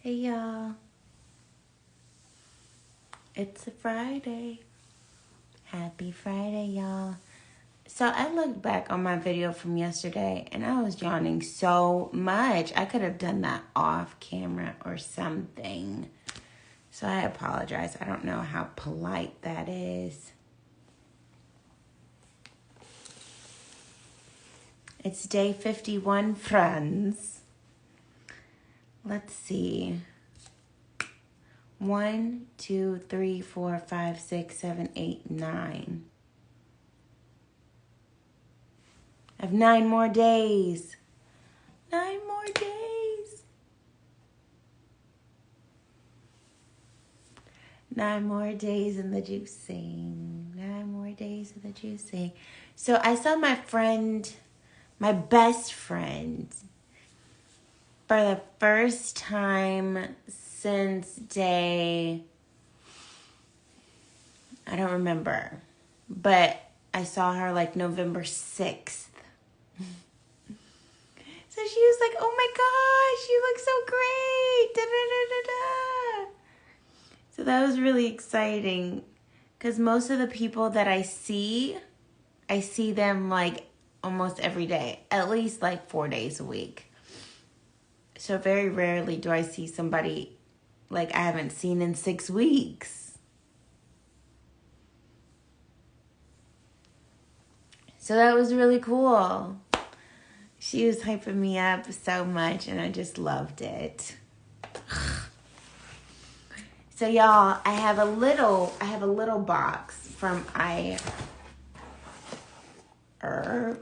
Hey y'all, it's a Friday. Happy Friday, y'all. So I looked back on my video from yesterday and I was yawning so much. I could have done that off camera or something. So I apologize. I don't know how polite that is. It's day 51, friends. Let's see. 1, 2, 3, 4, 5, 6, 7, 8, 9. I have 9 more days. 9 more days. 9 more days in the juicing. 9 more days in the juicing. So I saw my friend, my best friend, for the first time since day, I don't remember, but I saw her like November 6th. So she was like, oh my gosh, you look so great. Da, da, da, da, da. So that was really exciting because most of the people that I see them like almost every day, at least like 4 days a week. So very rarely do I see somebody like I haven't seen in 6 weeks. So that was really cool. She was hyping me up so much and I just loved it. So y'all, I have a little box from Herb.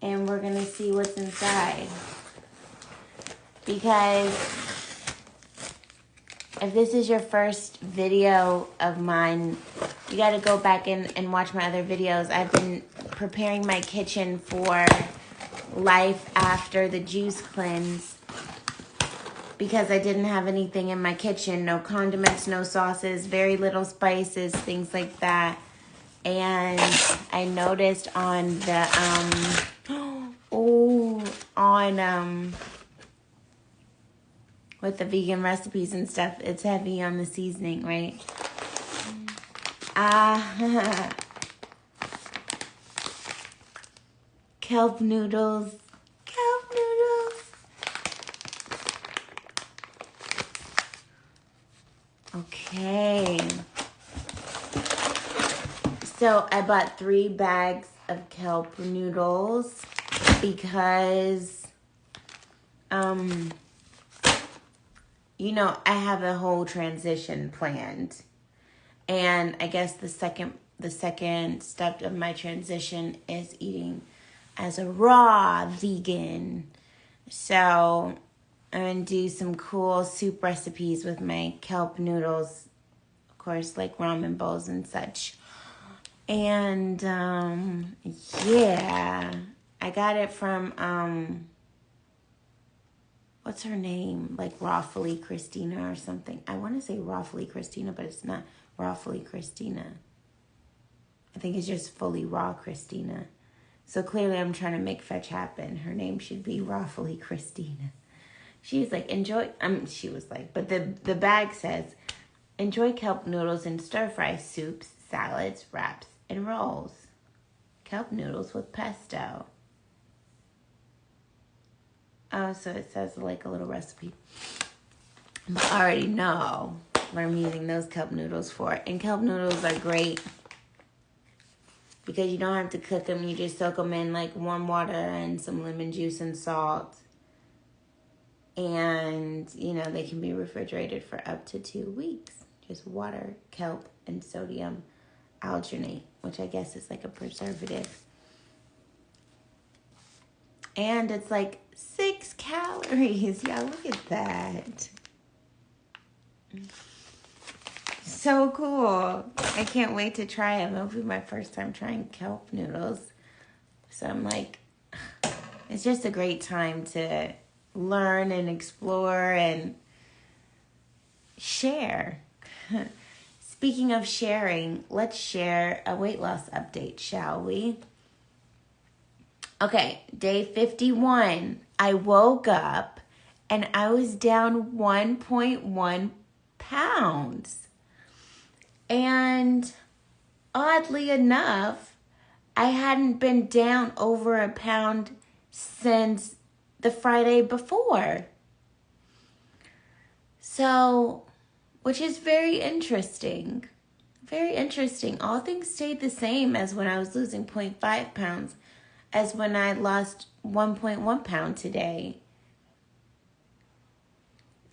And we're gonna see what's inside. Because if this is your first video of mine, you gotta go back and watch my other videos. I've been preparing my kitchen for life after the juice cleanse because I didn't have anything in my kitchen. No condiments, no sauces, very little spices, things like that. And I noticed on the, with the vegan recipes and stuff, it's heavy on the seasoning, right? Kelp noodles. Okay. So I bought 3 bags of kelp noodles because, I have a whole transition planned. And I guess the second step of my transition is eating as a raw vegan. So I'm going to do some cool soup recipes with my kelp noodles. Of course, like ramen bowls and such. And, yeah. I got it from, what's her name? Like Rawfully Christina or something. I want to say Rawfully Christina, but it's not Rawfully Christina. I think it's just Fully Raw Christina. So clearly I'm trying to make fetch happen. Her name should be Rawfully Christina. She's like, she was like, but the bag says, enjoy kelp noodles in stir-fry soups, salads, wraps, and rolls. Kelp noodles with pesto. Oh, so it says like a little recipe. But I already know what I'm using those kelp noodles for. And kelp noodles are great because you don't have to cook them. You just soak them in like warm water and some lemon juice and salt. And, they can be refrigerated for up to 2 weeks. Just water, kelp, and sodium alginate, which I guess is like a preservative. And it's like 6 calories. Yeah, look at that. So cool. I can't wait to try them. It'll be my first time trying kelp noodles. So I'm like, it's just a great time to learn and explore and share. Speaking of sharing, let's share a weight loss update, shall we? Okay, day 51. I woke up and I was down 1.1 pounds. And oddly enough, I hadn't been down over a pound since the Friday before. So, which is very interesting. Very interesting. All things stayed the same as when I was losing 0.5 pounds, as when I lost 1.1 pound today.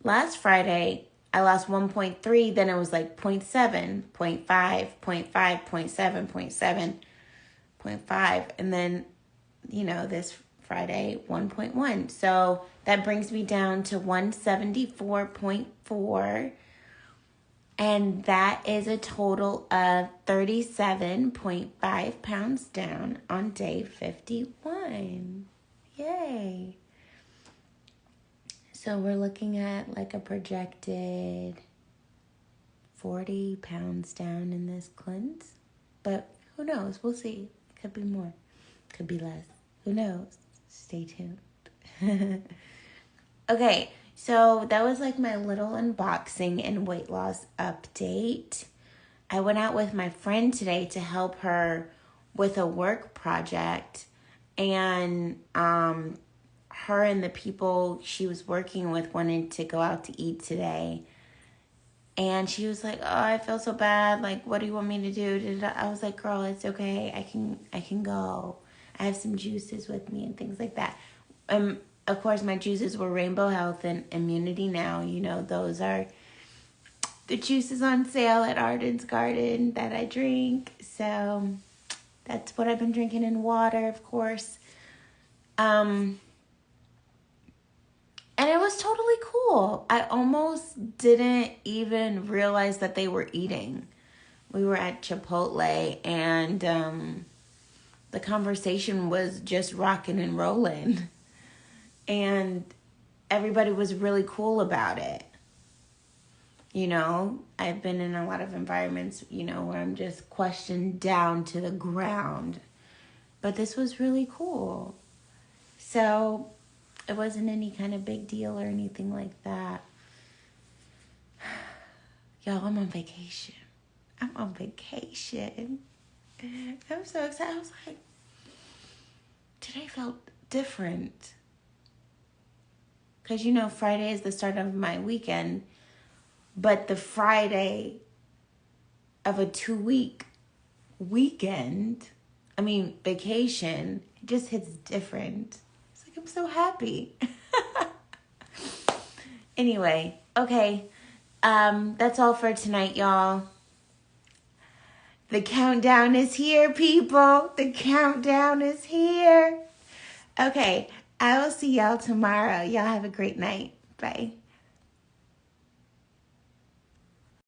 Last Friday, I lost 1.3, then it was like 0.7, 0.5, 0.5, 0.7, 0.7, 0.5, and then, this Friday, 1.1. So that brings me down to 174.4, and that is a total of 37.5 pounds down on day 51. Yay. So we're looking at like a projected 40 pounds down in this cleanse. But who knows? We'll see. Could be more. Could be less. Who knows? Stay tuned. Okay, so that was like my little unboxing and weight loss update. I went out with my friend today to help her with a work project. And her and the people she was working with wanted to go out to eat today. And she was like, oh, I feel so bad. Like, what do you want me to do? I was like, girl, it's okay. I can go. I have some juices with me and things like that. Of course, my juices were Rainbow Health and Immunity Now. Those are the juices on sale at Arden's Garden that I drink. So that's what I've been drinking, in water, of course. And it was totally cool. I almost didn't even realize that they were eating. We were at Chipotle, and the conversation was just rocking and rolling. And everybody was really cool about it. I've been in a lot of environments, where I'm just questioned down to the ground. But this was really cool. So it wasn't any kind of big deal or anything like that. Y'all, I'm on vacation. I'm so excited. I was like, today felt different. Because, Friday is the start of my weekend. But the Friday of a 2-week weekend, vacation, it just hits different. It's like, I'm so happy. Anyway, okay. That's all for tonight, y'all. The countdown is here, people. The countdown is here. Okay, I will see y'all tomorrow. Y'all have a great night. Bye.